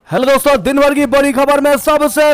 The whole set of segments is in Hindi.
हेलो दोस्तों, दिन भर की बड़ी खबर में सबसे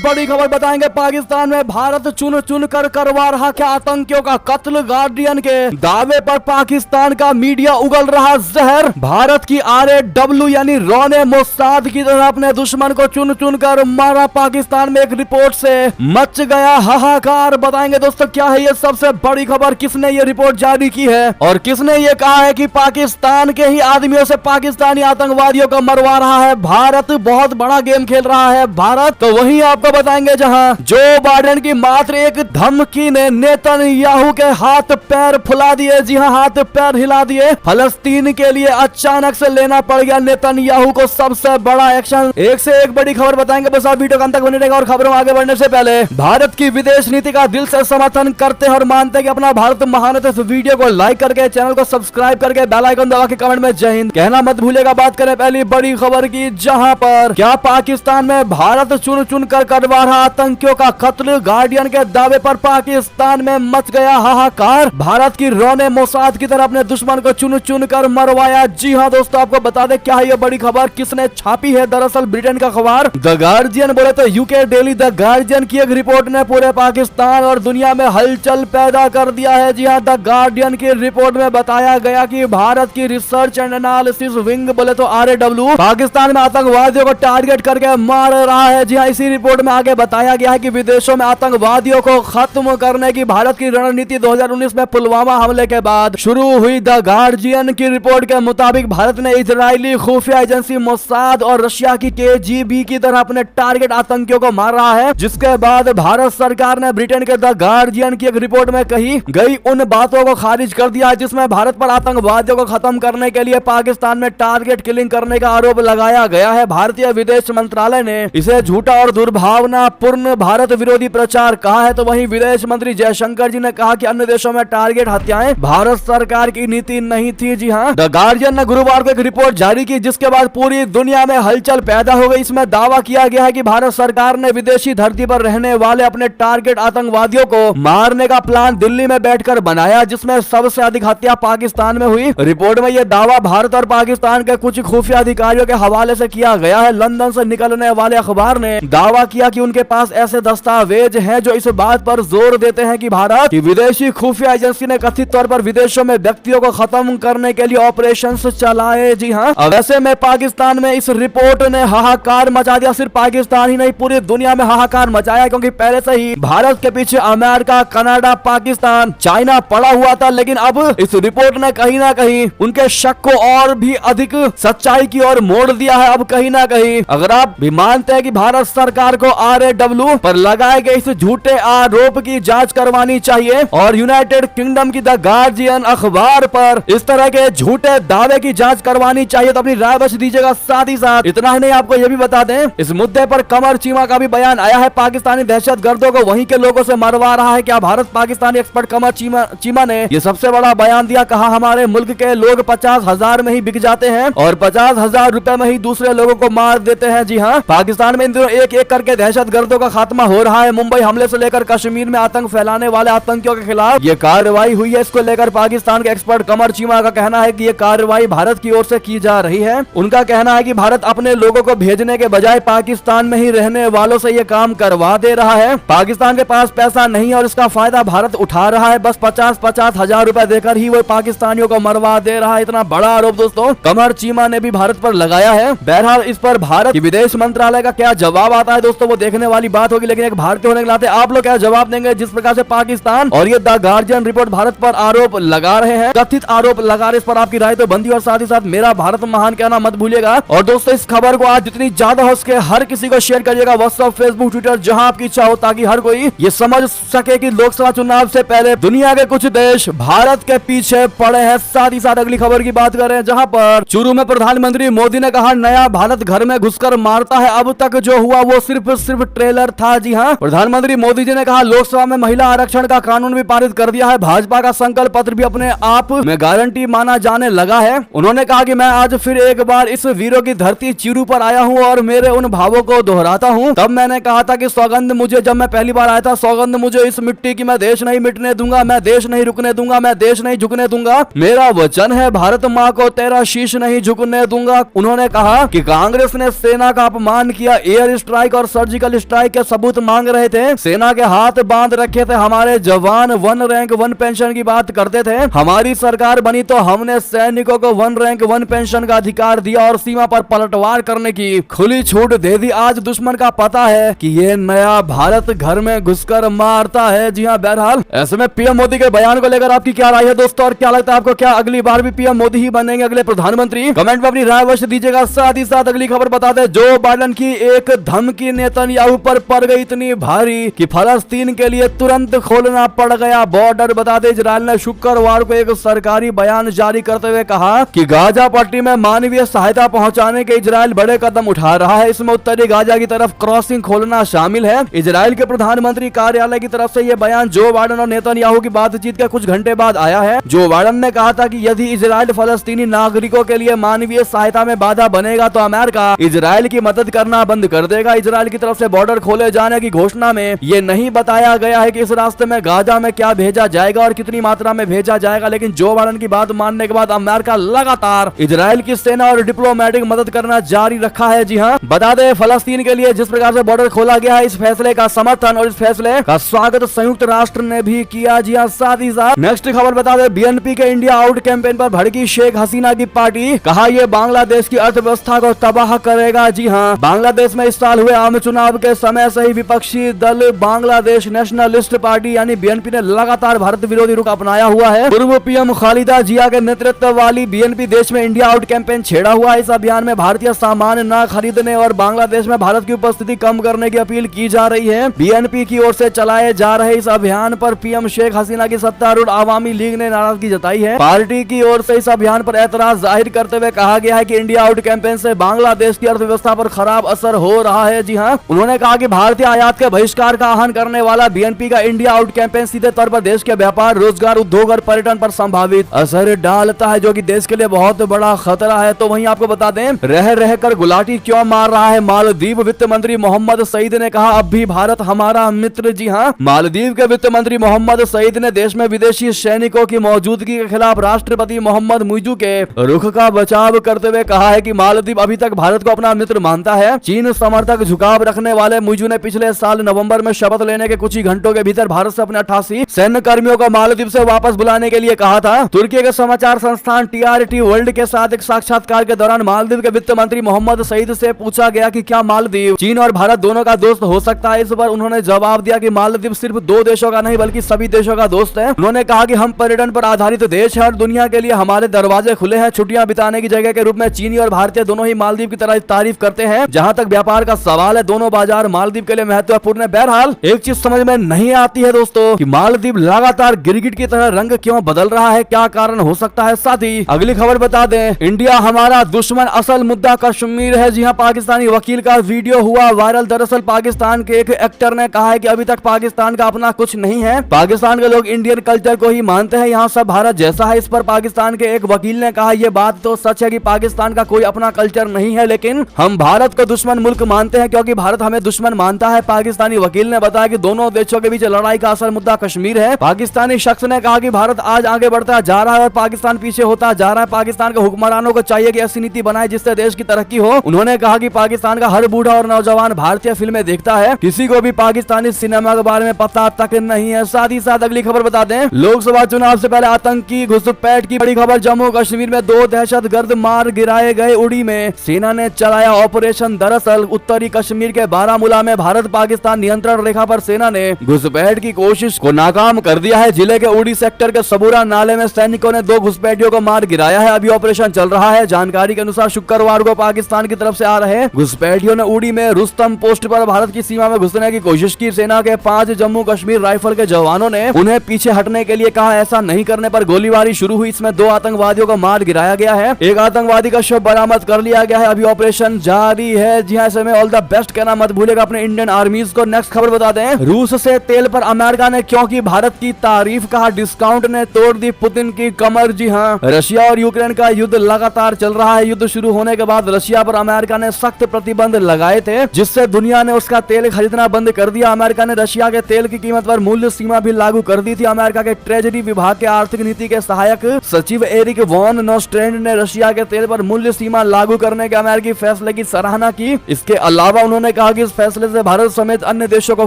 बड़ी खबर बताएंगे। पाकिस्तान में भारत चुन चुन कर करवा रहा क्या आतंकियों का कत्ल। गार्डियन के दावे पर पाकिस्तान का मीडिया उगल रहा जहर। भारत की RAW यानी रॉ ने मोसाद की तरह अपने दुश्मन को चुन चुन कर मारा। पाकिस्तान में एक रिपोर्ट से मच गया हाहाकार। बताएंगे दोस्तों क्या है ये सबसे बड़ी खबर, किसने ये रिपोर्ट जारी की है और किसने ये कहा है कि पाकिस्तान के ही आदमियों से पाकिस्तानी आतंकवादियों को मरवा रहा है। भारत बहुत बड़ा गेम खेल रहा है भारत। तो वहीं आपको बताएंगे जहां जो बाइडेन की मात्र एक धमकी ने नेतन्याहू के हाथ पैर फुला दिए। जी हां, हाथ पैर हिला दिए। फलस्तीन के लिए अचानक से लेना पड़ गया नेतन्याहू को सबसे बड़ा एक्शन। एक से एक बड़ी खबर बताएंगे, बस आप वीडियो को अंत तक बने रहेगा। और खबरों आगे बढ़ने से पहले भारत की विदेश नीति का दिल से समर्थन करते हैं और मानते हैं कि अपना भारत महान है, तो इस वीडियो को लाइक करके चैनल को सब्सक्राइब करके बेल आइकन दबा के कमेंट में जय हिंद कहना मत भूलिएगा। बात करें पहली बड़ी खबर की, जहां पर क्या पाकिस्तान में भारत चुन चुन कर करवा रहा आतंकियों का कत्ल। गार्डियन के दावे पर पाकिस्तान में मच गया हाहाकार। भारत की रॉ ने मोसाद की तरह अपने दुश्मन को चुन चुन कर मरवाया। जी हां दोस्तों, आपको बता दें क्या है ये बड़ी खबर, किसने छापी है। दरअसल ब्रिटेन का अखबार द गार्जियन, बोले तो यूके डेली द गार्जियन की एक रिपोर्ट ने पूरे पाकिस्तान और दुनिया में हलचल पैदा कर दिया है। जी हां, द गार्डियन की रिपोर्ट में बताया गया कि भारत की रिसर्च एंड एनालिसिस विंग, बोले तो RAW, पाकिस्तान में आतंकवादियों को टारगेट करके मार रहा है। जी हां, इसी रिपोर्ट में आगे बताया गया है कि विदेशों में आतंकवादियों को खत्म करने की भारत की रणनीति 2019 में पुलवामा हमले के बाद शुरू हुई। द गार्जियन की रिपोर्ट के मुताबिक भारत ने इजरायली खुफिया एजेंसी मोसाद और रशिया की KGB की तरह अपने टारगेट आतंकियों को मार रहा है। जिसके बाद भारत सरकार ने ब्रिटेन के द गार्जियन की एक रिपोर्ट में कही गई उन बातों को खारिज कर दिया है जिसमें भारत पर आतंकवादियों को खत्म करने के लिए पाकिस्तान में टारगेट किलिंग करने का आरोप लगाया गया है। भारतीय विदेश मंत्रालय ने इसे झूठा और दुर्भावनापूर्ण भारत विरोधी प्रचार कहा है। तो वहीं विदेश मंत्री जयशंकर जी ने कहा कि अन्य देशों में टारगेट हत्याएं भारत सरकार की नीति नहीं थी। जी हां, द गार्जियन ने गुरुवार को एक रिपोर्ट जारी की जिसके बाद पूरी दुनिया में हलचल पैदा हो गई। इसमें दावा किया गया है कि भारत सरकार ने विदेशी धरती पर रहने वाले अपने टारगेट आतंकवादियों को मारने का प्लान दिल्ली में बैठकर बनाया, जिसमें सबसे अधिक हत्या पाकिस्तान में हुई। रिपोर्ट में यह दावा भारत और पाकिस्तान के कुछ खुफिया अधिकारियों के हवाले से किया गया है। लंदन से निकलने वाले अखबार ने दावा किया कि उनके पास ऐसे दस्तावेज हैं जो इस बात पर जोर देते हैं कि भारत की विदेशी खुफिया एजेंसी ने कथित तौर पर विदेशों में व्यक्तियों को खत्म करने के लिए ऑपरेशंस चलाए। जी हां, वैसे में पाकिस्तान में इस रिपोर्ट ने हाहाकार मचा दिया। सिर्फ पाकिस्तान ही नहीं, पूरी दुनिया में हाहाकार मचाया, क्योंकि पहले से ही भारत के पीछे अमेरिका, कनाडा, पाकिस्तान, चाइना पड़ा हुआ था। लेकिन अब इस रिपोर्ट ने कहीं ना कहीं उनके शक को और भी अधिक सच्चाई की ओर मोड़ दिया है। अब कहीं ना कहीं अगर आप भी मानते हैं कि भारत सरकार को RAW पर लगाए गए इस झूठे आरोप की जांच करवानी चाहिए और यूनाइटेड किंगडम की द गार्जियन अखबार पर इस तरह के झूठे दावे की जांच करवानी चाहिए, तो अपनी राय बस दीजिएगा। साथ ही साथ इतना ही नहीं, आपको यह भी बता दें इस मुद्दे पर कमर चीमा का भी बयान आया है। पाकिस्तानी दहशतगर्दों को वहीं के लोगों से मरवा रहा है क्या भारत। पाकिस्तानी एक्सपर्ट कमर चीमा ने यह सबसे बड़ा बयान दिया। कहा हमारे मुल्क के लोग 50,000 में ही बिक जाते हैं और 50,000 रुपए में ही दूसरे लोगों को मार देते हैं। जी हां, पाकिस्तान में इन दिनों एक एक करके दहशतगर्दों का खात्मा हो रहा है। मुंबई हमले से लेकर कश्मीर में आतंक फैलाने वाले आतंकियों के खिलाफ ये कार्रवाई हुई है। इसको लेकर पाकिस्तान के एक्सपर्ट कमर चीमा का कहना है कि ये कार्रवाई भारत की ओर से की जा रही है। उनका कहना है कि भारत अपने लोगों को भेजने के बजाय पाकिस्तान में ही रहने वालों से ये काम करवा दे रहा है। पाकिस्तान के पास पैसा नहीं और इसका फायदा भारत उठा रहा है। बस 50,000 हजार रुपए देकर ही वो पाकिस्तानियों को मरवा दे रहा है। इतना बड़ा आरोप दोस्तों कमर चीमा ने भी भारत पर लगाया है। बहरहाल इस पर भारत की विदेश मंत्रालय का क्या जवाब आता है दोस्तों, वो देखने वाली बात होगी। लेकिन एक भारतीय होने के नाते आप लोग क्या जवाब देंगे जिस प्रकार से पाकिस्तान और ये द गार्जियन रिपोर्ट भारत पर आरोप लगा रहे हैं, कथित आरोप लगा रहे। इस पर आपकी राय तो बनती है और साथ ही साथ मेरा भारत महान कहना मत भूलिएगा। और दोस्तों इस खबर को आज जितनी ज्यादा हो सके हर किसी को शेयर करिएगा, व्हाट्सएप, फेसबुक, ट्विटर, जहां आपकी इच्छा हो, ताकि हर कोई ये समझ सके कि लोकसभा चुनाव से पहले दुनिया के कुछ देश भारत के पीछे पड़े हैं। साथ ही साथ अगली खबर की बात करें, जहां पर चुरू में प्रधानमंत्री मोदी ने कहा नया भारत घर में घुसकर मारता है, अब तक जो हुआ वो सिर्फ ट्रेलर था। जी हां, प्रधानमंत्री मोदी जी ने कहा लोकसभा में महिला आरक्षण का कानून भी पारित कर दिया है। भाजपा का संकल्प पत्र भी अपने आप में गारंटी माना जाने लगा है। उन्होंने कहा कि मैं आज फिर एक बार इस वीरों की धरती चुरू पर आया हूं और मेरे उन भावों को दोहराता हूं। तब मैंने कहा था कि सौगंध मुझे, जब मैं पहली बार आया था, सौगंध मुझे इस मिट्टी की, मैं देश नहीं मिटने दूंगा, मैं देश नहीं रुकने दूंगा, मैं देश नहीं झुकने दूंगा। मेरा वचन है भारत माँ को तेरा शीश नहीं झुकने दूंगा। उन्होंने कहा कि कांग्रेस ने सेना का अपमान किया, एयर स्ट्राइक और सर्जिकल स्ट्राइक के सबूत मांग रहे थे, सेना के हाथ बांध रखे थे, हमारे जवान 1 रैंक 1 पेंशन की बात करते थे, हमारी सरकार बनी तो हमने सैनिकों को 1 रैंक 1 पेंशन का अधिकार दिया और सीमा पर पलटवार करने की खुली छूट दे दी। आज दुश्मन का पता है कि ये नया भारत घर में घुसकर मारता है। जी हाँ, बहरहाल ऐसे में पीएम मोदी के बयान को लेकर आपकी क्या राय है दोस्तों, और क्या लगता है आपको, क्या अगली बार भी पीएम मोदी ही बनेंगे अगले प्रधानमंत्री? कमेंट में अपनी राय अवश्य दीजिएगा। साथ ही साथ अगली खबर बता दें, जो बाइडेन की एक धमकी नेतन्याहू पर पड़ गई इतनी भारी कि फलस्तीन के लिए तुरंत खोलना पड़ गया बॉर्डर। बता दें, इजराइल ने शुक्रवार को एक सरकारी बयान जारी करते हुए कहा कि गाजा पट्टी में मानवीय सहायता पहुंचाने के इजराइल बड़े कदम उठा रहा है, इसमें उत्तरी गाजा की तरफ क्रॉसिंग खोलना शामिल है। इजराइल के प्रधानमंत्री कार्यालय की तरफ से यह बयान जो बाइडेन और नेतन्याहू की बातचीत के कुछ घंटे बाद आया है। जो बाइडेन ने कहा था कि यदि इजराइल फलस्तीनी नागरिकों के लिए मानवीय सहायता में बाधा बनेगा तो अमेरिका इजराइल की मदद करना बंद कर देगा। इजराइल की तरफ से बॉर्डर खोले जाने की घोषणा में ये नहीं बताया गया है कि इस रास्ते में गाजा में क्या भेजा जाएगा और कितनी मात्रा में भेजा जाएगा, लेकिन जो बाइडेन की बात मानने के बाद अमेरिका लगातार इजराइल की सेना और डिप्लोमेटिक मदद करना जारी रखा है। जी हाँ, बता दें, फलस्तीन के लिए जिस प्रकार से बॉर्डर खोला गया है, इस फैसले का समर्थन और इस फैसले का स्वागत संयुक्त राष्ट्र ने भी किया। जी हाँ, साथ ही साथ नेक्स्ट खबर बता दें, बीएनपी के इंडिया आउट कैंपेन पर भड़की शेख हसीना की पार्टी, कहा यह बांग्लादेश की अर्थव्यवस्था को तबाह करेगा। जी हाँ, बांग्लादेश में इस साल हुए आम चुनाव के समय से ही विपक्षी दल बांग्लादेश नेशनलिस्ट पार्टी यानी बीएनपी ने लगातार भारत विरोधी रुख अपनाया हुआ है। पूर्व पीएम खालिदा जिया के नेतृत्व वाली बीएनपी देश में इंडिया आउट कैंपेन छेड़ा हुआ है। इस अभियान में भारतीय सामान न खरीदने और बांग्लादेश में भारत की उपस्थिति कम करने की अपील की जा रही है। बीएनपी की ओर से चलाए जा रहे इस अभियान पर पीएम शेख हसीना की सत्तारूढ़ आवामी लीग ने नाराजगी जताई है। पार्टी की ओर से इस अभियान पर ऐतराज जाहिर करते हुए कहा गया है कि इंडिया आउट कैंपेन से बांग्लादेश की अर्थव्यवस्था पर खराब असर हो रहा है। जी हाँ, उन्होंने कहा कि भारतीय आयात के बहिष्कार का आह्वान करने वाला बीएनपी का इंडिया आउट कैंपेन सीधे तौर पर देश के व्यापार, रोजगार, उद्योग और पर्यटन पर संभावित असर डालता है, जो कि देश के लिए बहुत बड़ा खतरा है। तो वहीं आपको बता दें, रह रहकर गुलाटी क्यों मार रहा है मालदीव? वित्त मंत्री मोहम्मद सईद ने कहा, अब भी भारत हमारा मित्र। जी हाँ, मालदीव के वित्त मंत्री मोहम्मद सईद ने देश में विदेशी सैनिकों की मौजूदगी के खिलाफ राष्ट्रपति मोहम्मद मुइजू के रुख का बचाव करते हुए कहा है कि मालदीव अभी तक भारत को अपना मित्र मानता है। चीन समर्थक झुकाव रखने वाले मुइजू ने पिछले साल नवंबर में शपथ लेने के कुछ ही घंटों के भीतर भारत से अपने 88 सैन्य कर्मियों को मालदीव से वापस बुलाने के लिए कहा था। तुर्की के समाचार संस्थान टीआरटी वर्ल्ड के साथ एक साक्षात्कार के दौरान मालदीव के वित्त मंत्री मोहम्मद सईद से पूछा गया कि क्या मालदीव चीन और भारत दोनों का दोस्त हो सकता है। इस पर उन्होंने जवाब दिया कि मालदीव सिर्फ 2 देशों का नहीं बल्कि सभी देशों का दोस्त है। उन्होंने कहा कि हम पर्यटन पर आधारित देश है और दुनिया के लिए हमारे दरवाजे खुले हैं। छुट्टियां बिताने की जगह के रूप में चीनी और भारतीय दोनों ही मालदीव की तरह तारीफ करते हैं। जहां तक व्यापार का सवाल है, दोनों बाजार मालदीव के लिए महत्वपूर्ण है। बहरहाल एक चीज समझ में नहीं आती है दोस्तों कि मालदीव लगातार गिरगिट की तरह रंग क्यों बदल रहा है, क्या कारण हो सकता है। साथ ही अगली खबर बता दें, इंडिया हमारा दुश्मन, असल मुद्दा कश्मीर है। जी हां, पाकिस्तानी वकील का वीडियो हुआ वायरल। दरअसल पाकिस्तान के एक एक्टर ने कहा है कि अभी तक पाकिस्तान का अपना कुछ नहीं है, पाकिस्तान के लोग इंडियन कल्चर को ही मानते हैं, यहाँ सब भारत जैसा है। इस पर पाकिस्तान के एक वकील ने कहा, यह बात तो सच है कि पाकिस्तान का कोई अपना कल्चर नहीं है, लेकिन हम भारत को दुश्मन मुल्क मानते हैं क्योंकि भारत हमें दुश्मन मानता है। पाकिस्तानी वकील ने बताया कि दोनों देशों के बीच लड़ाई का असल मुद्दा कश्मीर है। पाकिस्तानी शख्स ने कहा कि भारत आज आगे बढ़ता जा रहा है और पाकिस्तान पीछे होता जा रहा है। पाकिस्तान के हुक्मरानों को चाहिए कि ऐसी नीति बनाए जिससे देश की तरक्की हो। उन्होंने कहा कि पाकिस्तान का हर बूढ़ा और नौजवान भारतीय फिल्में देखता है, किसी को भी पाकिस्तानी सिनेमा के बारे में पता तक नहीं है। साथ ही साथ अगली खबर बता दें, लोकसभा चुनाव से पहले आतंकी घुसपैठ की बड़ी खबर। जम्मू कश्मीर में 2 दहशतगर्द मार गिराए गए। उड़ी में सेना ने चलाया ऑपरेशन। दरअसल उत्तरी कश्मीर के बारामूला में भारत पाकिस्तान नियंत्रण रेखा पर सेना ने घुसपैठ की कोशिश को नाकाम कर दिया है। जिले के उड़ी सेक्टर के सबूरा नाले में सैनिकों ने 2 घुसपैठियों को मार गिराया है। अभी ऑपरेशन चल रहा है। जानकारी के अनुसार शुक्रवार को पाकिस्तान की तरफ से आ रहे घुसपैठियों ने उड़ी में रुस्तम पोस्ट पर भारत की सीमा में घुसने की कोशिश की। सेना के 5 जम्मू कश्मीर राइफल के जवानों ने उन्हें पीछे हटने के लिए कहा। ऐसा नहीं करने पर गोलीबारी शुरू हुई। इसमें 2 आतंकवादियों को मार गिराया गया है। एक आतंकवादी का शव बरामद कर लिया गया है। अभी ऑपरेशन जारी है। जी हाँ, ऐसे में ऑल द बेस्ट कहना मत भूलेगा अपने इंडियन आर्मीज को। नेक्स्ट खबर बता दें, रूस से तेल पर अमेरिका ने क्यों की भारत की तारीफ, कहा डिस्काउंट ने तोड़ दी पुतिन की कमर। जी हाँ, रशिया और यूक्रेन का युद्ध लगातार चल रहा है। युद्ध शुरू होने के बाद रशिया पर अमेरिका ने सख्त प्रतिबंध लगाए थे, जिससे दुनिया ने उसका तेल खरीदना बंद कर दिया। अमेरिका ने रशिया के तेल की कीमत पर मूल्य सीमा भी लागू कर दी थी। अमेरिका के ट्रेजरी विभाग के आर्थिक नीति के सहायक सचिव एरिक वॉन नोस्ट्रेंड ने रशिया के तेल पर मूल्य सीमा लागू शुरू करने के अमेरिकी फैसले की सराहना की। इसके अलावा उन्होंने कहा कि इस फैसले से भारत समेत अन्य देशों को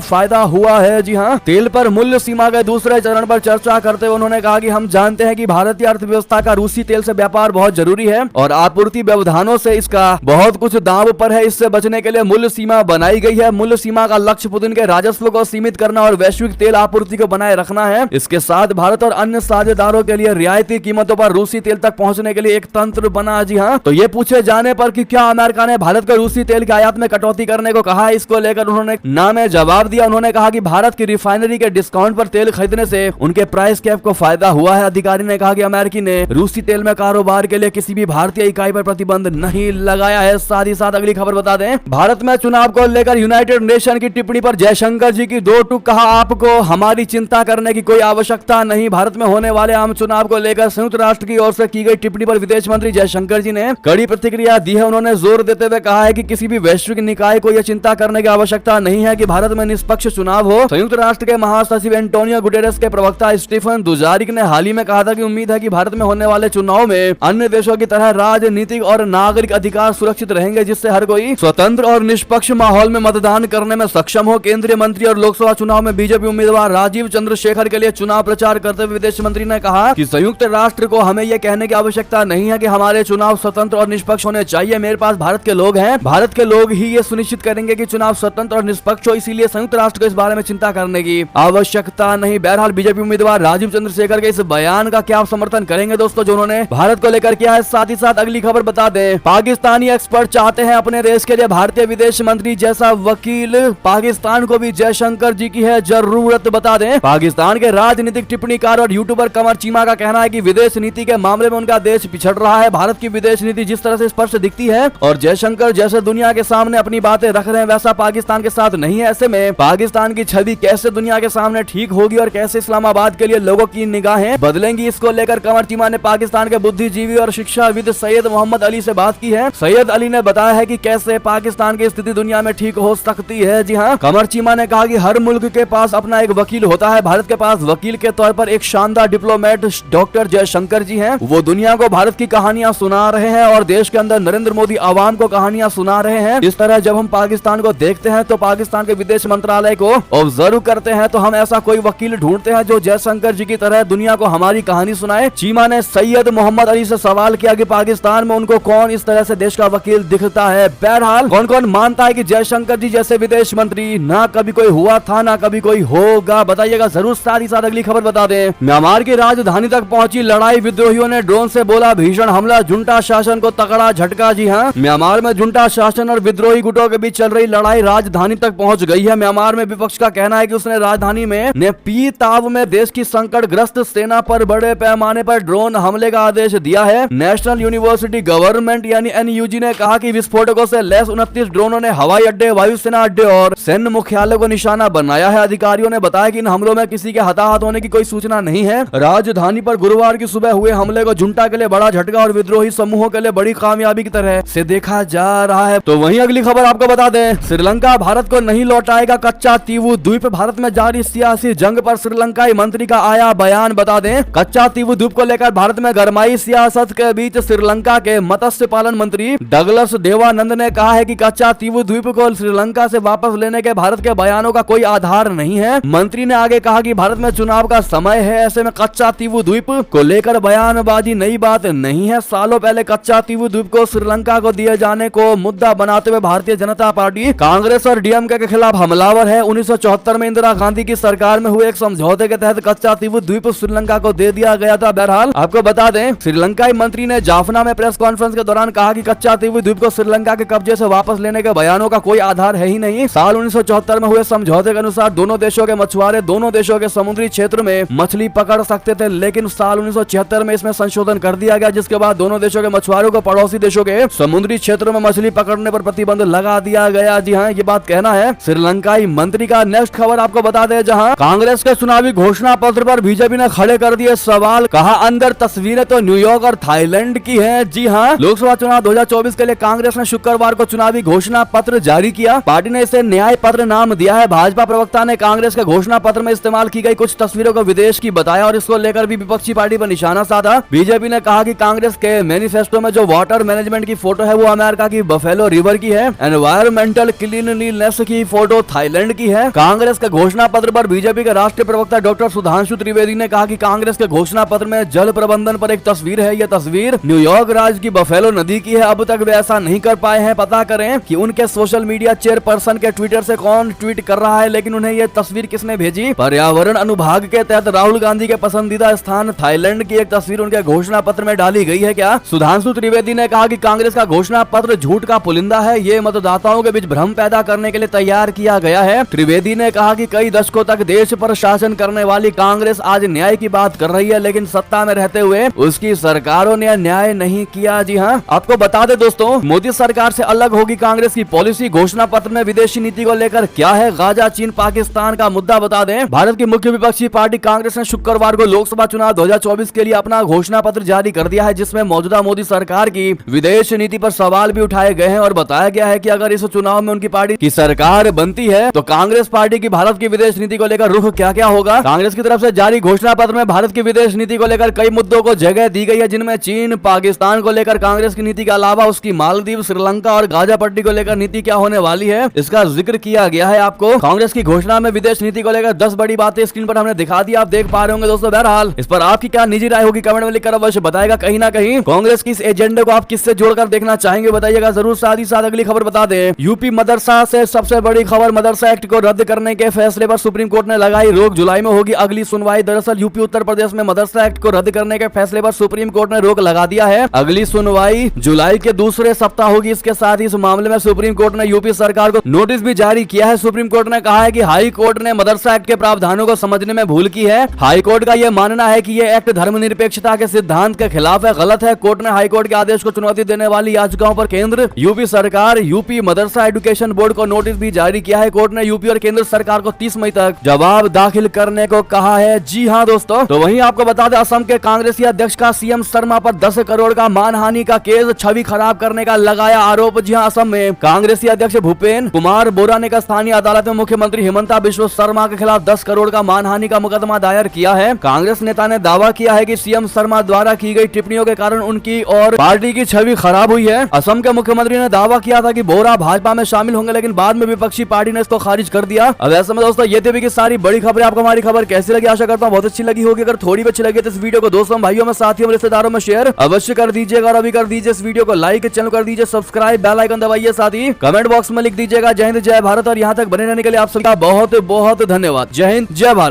फायदा हुआ है। जी हाँ, तेल पर मूल्य सीमा के दूसरे चरण पर चर्चा करते हुए उन्होंने कहा कि हम जानते हैं कि भारतीय अर्थव्यवस्था का रूसी तेल से व्यापार बहुत जरूरी है और आपूर्ति व्यवधानों से इसका बहुत कुछ दांव पर है। इससे बचने के लिए मूल्य सीमा बनाई गई है। मूल्य सीमा का लक्ष्य पुतिन के राजस्व को सीमित करना और वैश्विक तेल आपूर्ति को बनाए रखना है। इसके साथ भारत और अन्य साझेदारों के लिए रियायती कीमतों पर रूसी तेल तक पहुंचने के लिए एक तंत्र बना। जी हाँ, तो ये पूछे जाने पर कि क्या अमेरिका ने भारत को रूसी तेल के आयात में कटौती करने को कहा है, इसको लेकर उन्होंने ना में जवाब दिया। उन्होंने कहा कि भारत की रिफाइनरी के डिस्काउंट पर तेल खरीदने से उनके प्राइस कैप को फायदा हुआ है। अधिकारी ने कहा कि अमेरिकी ने रूसी तेल में कारोबार के लिए किसी भी भारतीय इकाई पर प्रतिबंध नहीं लगाया है। साथ ही साथ अगली खबर बता दें, भारत में चुनाव को लेकर यूनाइटेड नेशन की टिप्पणी पर जयशंकर जी की दो टूक कहा, आपको हमारी चिंता करने की कोई आवश्यकता नहीं। भारत में होने वाले आम चुनाव को लेकर संयुक्त राष्ट्र की ओर से की गई टिप्पणी पर विदेश मंत्री जयशंकर जी ने कड़ी प्रतिक्रिया दी है। उन्होंने जोर देते हुए कहा है कि किसी भी वैश्विक निकाय को यह चिंता करने की आवश्यकता नहीं है कि भारत में निष्पक्ष चुनाव हो। संयुक्त राष्ट्र के महासचिव एंटोनियो गुटेरेस के प्रवक्ता स्टीफन दुजारिक ने हाल ही में कहा था कि उम्मीद है कि भारत में होने वाले चुनाव में अन्य देशों की तरह राजनीतिक और नागरिक अधिकार सुरक्षित रहेंगे, जिससे हर कोई स्वतंत्र और निष्पक्ष माहौल में मतदान करने में सक्षम हो। केंद्रीय मंत्री और लोकसभा चुनाव में बीजेपी उम्मीदवार राजीव चंद्रशेखर के लिए चुनाव प्रचार करते हुए विदेश मंत्री ने कहा कि संयुक्त राष्ट्र को हमें यह कहने की आवश्यकता नहीं है कि हमारे चुनाव स्वतंत्र और निष्पक्ष होने चाहिए। मेरे पास भारत के लोग हैं, भारत के लोग ही ये सुनिश्चित करेंगे कि चुनाव स्वतंत्र और निष्पक्ष हो, इसीलिए संयुक्त राष्ट्र को इस बारे में चिंता करने की आवश्यकता नहीं। बहरहाल बीजेपी उम्मीदवार राजीव चंद्रशेखर के इस बयान का क्या आप समर्थन करेंगे दोस्तों, जो उन्होंने भारत को लेकर किया है। साथ ही साथ अगली खबर बता दें, पाकिस्तानी एक्सपर्ट चाहते हैं अपने देश के लिए भारतीय विदेश मंत्री जैसा वकील, पाकिस्तान को भी जयशंकर जी की है जरूरत। बता दें, पाकिस्तान के राजनीतिक टिप्पणीकार और यूट्यूबर कमर चीमा का कहना है कि विदेश नीति के मामले में उनका देश पिछड़ रहा है। भारत की विदेश नीति जिस तरह से स्पष्ट दिखती है और जयशंकर जैसे दुनिया के सामने अपनी बातें रख रहे हैं, वैसा पाकिस्तान के साथ नहीं है। ऐसे में पाकिस्तान की छवि कैसे दुनिया के सामने ठीक होगी और कैसे इस्लामाबाद के लिए लोगों की निगाहें बदलेंगी, इसको लेकर कमर चीमा ने पाकिस्तान के बुद्धिजीवी और शिक्षाविद सैयद मोहम्मद अली से बात की है। सैयद अली ने बताया है कि कैसे पाकिस्तान की स्थिति दुनिया में ठीक हो सकती है। जी हाँ, कमर चीमा ने कहा कि हर मुल्क के पास अपना एक वकील होता है। भारत के पास वकील के तौर पर एक शानदार डिप्लोमेट डॉक्टर जयशंकर जी हैं। वो दुनिया को भारत की कहानियां सुना रहे हैं और देश के अंदर नरेंद्र मोदी आवाम को कहानियां सुना रहे हैं। इस तरह जब हम पाकिस्तान को देखते हैं तो पाकिस्तान के विदेश मंत्रालय को ऑब्जर्व करते हैं तो हम ऐसा कोई वकील ढूंढते हैं जो जयशंकर जी की तरह दुनिया को हमारी कहानी सुनाए। चीमा ने सैयद मोहम्मद अली से सवाल किया कि पाकिस्तान में उनको कौन इस तरह से देश का वकील दिखता है। बहरहाल कौन कौन मानता है कि जयशंकर जी जैसे विदेश मंत्री ना कभी कोई हुआ था ना कभी कोई होगा, बताइएगा जरूर। साथ ही साथ अगली खबर बता दें, म्यांमार की राजधानी तक पहुंची लड़ाई, विद्रोहियों ने ड्रोन से बोला भीषण हमला, जुंटा शासन को तगड़ा झटका। जी हाँ, म्यांमार में जुंटा शासन और विद्रोही गुटों के बीच चल रही लड़ाई राजधानी तक पहुंच गई है। म्यांमार में विपक्ष का कहना है कि उसने राजधानी में नेपी ताव में देश की संकटग्रस्त सेना पर बड़े पैमाने पर ड्रोन हमले का आदेश दिया है। नेशनल यूनिवर्सिटी गवर्नमेंट यानी एनयूजी ने कहा कि विस्फोटकों से लैस 29 ड्रोनों ने हवाई अड्डे, वायुसेना अड्डे और सैन्य मुख्यालय को निशाना बनाया है। अधिकारियों ने बताया कि इन हमलों में किसी के हताहत होने की कोई सूचना नहीं है। राजधानी पर गुरुवार की सुबह हुए हमले को जुंटा के लिए बड़ा झटका और विद्रोही समूहों के लिए बड़ी कामयाबी की तरह से देखा जा रहा है। तो वहीं अगली खबर आपको बता दें, श्रीलंका भारत को नहीं लौटाएगा कच्चा तीवू द्वीप, भारत में जारी सियासी जंग पर श्रीलंकाई मंत्री का आया बयान। बता दें, कच्चा तीवू द्वीप को लेकर भारत में गरमाई सियासत के बीच श्रीलंका के मत्स्य पालन मंत्री डगलस देवानंद ने कहा है कि कच्चा तीवू द्वीप को श्रीलंका से वापस लेने के भारत के बयानों का कोई आधार नहीं है। मंत्री ने आगे कहा कि भारत में चुनाव का समय है, ऐसे में कच्चा तीवू द्वीप को लेकर बयानबाजी नई बात नहीं है। सालों पहले कच्चा तीवू द्वीप को श्रीलंका को दिए जाने को मुद्दा बनाते हुए भारतीय जनता पार्टी कांग्रेस और डीएमके के खिलाफ हमलावर है। 1974 में इंदिरा गांधी की सरकार में हुए एक समझौते के तहत कच्चा तीवू द्वीप श्रीलंका को दे दिया गया था। बहरहाल आपको बता दें, श्रीलंकाई मंत्री ने जाफना में प्रेस कॉन्फ्रेंस के दौरान कहा कि कच्चा तीवू द्वीप को श्रीलंका के कब्जे से वापस लेने के बयानों का कोई आधार है ही नहीं। साल 1974 में हुए समझौते के अनुसार दोनों देशों के मछुआरे दोनों देशों के समुद्री क्षेत्र में मछली पकड़ सकते थे, लेकिन साल 1976 में इसमें संशोधन कर दिया गया, जिसके बाद दोनों देशों के मछुआरों को पड़ोसी देशों के समुद्री क्षेत्र में मछली पकड़ने पर प्रतिबंध लगा दिया गया। जी हाँ, ये बात कहना है श्रीलंकाई मंत्री का। नेक्स्ट खबर आपको बता दें, जहां कांग्रेस के चुनावी घोषणा पत्र पर बीजेपी ने खड़े कर दिए सवाल, कहा अंदर तस्वीरें तो न्यूयॉर्क और थाईलैंड की है। जी हाँ, लोकसभा चुनाव 2024 के लिए कांग्रेस ने शुक्रवार को चुनावी घोषणा पत्र जारी किया। पार्टी ने इसे न्याय पत्र नाम दिया है। भाजपा प्रवक्ता ने कांग्रेस के घोषणा पत्र में इस्तेमाल की गई कुछ तस्वीरों को विदेश की बताया और इसको लेकर भी विपक्षी पार्टी पर निशाना साधा। बीजेपी ने कहा कि कांग्रेस के मैनिफेस्टो में जो वाटर मैनेजमेंट की फोटो है वो अमेरिका की बफेलो रिवर की है। एनवायरमेंटल क्लीनलीनेस की फोटो थाईलैंड की है। कांग्रेस के घोषणा पत्र पर बीजेपी के राष्ट्रीय प्रवक्ता डॉक्टर सुधांशु त्रिवेदी ने कहा कि कांग्रेस के घोषणा पत्र में जल प्रबंधन पर एक तस्वीर है। यह तस्वीर न्यूयॉर्क राज्य की बफेलो नदी की है। अब तक वे ऐसा नहीं कर पाए हैं। पता करें कि उनके सोशल मीडिया चेयरपर्सन के ट्विटर से कौन ट्वीट कर रहा है, लेकिन उन्हें यह तस्वीर किसने भेजी? पर्यावरण अनुभाग के तहत राहुल गांधी के पसंदीदा स्थान थाईलैंड की एक तस्वीर उनके घोषणा पत्र में डाली गई है क्या? सुधांशु त्रिवेदी ने कहा कि कांग्रेस का घोषणा पत्र झूठ का पुलिंदा है। ये मतदाताओं के बीच भ्रम पैदा करने के लिए तैयार किया गया है। त्रिवेदी ने कहा कि कई दशकों तक देश पर शासन करने वाली कांग्रेस आज न्याय की बात कर रही है, लेकिन सत्ता में रहते हुए उसकी सरकारों ने न्याय नहीं किया। जी हाँ, आपको बता दें दोस्तों, मोदी सरकार से अलग होगी कांग्रेस की पॉलिसी। घोषणा पत्र में विदेशी नीति को लेकर क्या है? गाजा, चीन, पाकिस्तान का मुद्दा बता दें। भारत की मुख्य विपक्षी पार्टी कांग्रेस ने शुक्रवार को लोकसभा चुनाव 2024 के लिए अपना घोषणा पत्र जारी कर दिया है, जिसमें मौजूदा मोदी सरकार की विदेश नीति पर सवाल भी उठाए गए हैं और बताया गया है कि अगर इस चुनाव में उनकी पार्टी की सरकार बनती है तो कांग्रेस पार्टी की भारत की विदेश नीति को लेकर रुख क्या क्या होगा। कांग्रेस की तरफ से जारी घोषणा पत्र में भारत की विदेश नीति को लेकर कई मुद्दों को जगह दी गई है, जिनमें चीन, पाकिस्तान को लेकर कांग्रेस की नीति के अलावा उसकी मालदीव, श्रीलंका और गाजा पट्टी को लेकर नीति क्या होने वाली है, इसका जिक्र किया गया है। आपको कांग्रेस की घोषणा में विदेश नीति को लेकर 10 बड़ी बातें स्क्रीन पर हमने दिखा दी, आप देख पा रहे होंगे दोस्तों। बहरहाल इस पर आपकी क्या निजी राय होगी कमेंट में लिखकर अवश्य बताएगा। कहीं ना कहीं कांग्रेस की इस एजेंडे को आप किससे जोड़कर देखना चाहेंगे बताइएगा जरूर। साथ ही साथ अगली खबर बता दें, यूपी मदरसा से सबसे बड़ी खबर, मदरसा एक्ट को रद्द करने के फैसले पर सुप्रीम कोर्ट ने लगाई रोक। जुलाई में होगी अगली सुनवाई। दरअसल यूपी उत्तर प्रदेश में मदरसा एक्ट को रद्द करने के फैसले पर सुप्रीम कोर्ट ने रोक लगा दिया है। अगली सुनवाई जुलाई के दूसरे सप्ताह होगी। इसके साथ ही इस मामले में सुप्रीम कोर्ट ने यूपी सरकार को नोटिस भी जारी किया है। सुप्रीम कोर्ट ने कहा है कि हाई कोर्ट ने मदरसा एक्ट के प्रावधानों को समझने में भूल की है। हाई कोर्ट का यह मानना है कि यह एक्ट धर्मनिरपेक्षता के सिद्धांत के खिलाफ है, गलत है। कोर्ट ने हाई कोर्ट के आदेश को चुनौती देने वाली याचिकाओं पर केंद्र, यूपी सरकार, यूपी मदरसा एजुकेशन बोर्ड को नोटिस भी जारी किया है। कोर्ट ने यूपी और केंद्र सरकार को 30 मई तक जवाब दाखिल करने को कहा है। जी हाँ दोस्तों, तो वहीं आपको बता दें, असम के कांग्रेसी अध्यक्ष का सीएम शर्मा पर 10 करोड़ का मानहानि का केस, छवि खराब करने का लगाया आरोप। जी हाँ, असम में कांग्रेसी अध्यक्ष भूपेन कुमार बोरा ने स्थानीय अदालत में मुख्यमंत्री हिमंता बिश्व शर्मा के खिलाफ 10 करोड़ का मानहानि का मुकदमा दायर किया है। कांग्रेस नेता ने दावा किया है कि सीएम शर्मा द्वारा की गई टिप्पणियों के कारण उनकी और पार्टी की छवि खराब हुई है। असम के मुख्यमंत्री ने दावा किया था कि बोरा भाजपा में शामिल होंगे, लेकिन बाद में विपक्षी पार्टी ने इसको खारिज कर दिया। अब ऐसे में दोस्तों ये थी कि सारी बड़ी खबरें। आपको हमारी खबर कैसी लगी? आशा करता हूँ बहुत अच्छी लगी होगी। अगर थोड़ी भी अच्छी लगी तो इस वीडियो को दोस्तों, भाइयों में, साथियों, रिश्तेदारों में शेयर अवश्य कर दीजिएगा और अभी कर दीजिए इस वीडियो को लाइक, चैनल कर दीजिए सब्सक्राइब, बेल आइकन दबाइए, साथ ही कमेंट बॉक्स में लिख दीजिएगा जय हिंद जय भारत। और यहाँ तक बने रहने के लिए आप सभी का बहुत बहुत धन्यवाद। जय हिंद जय भारत।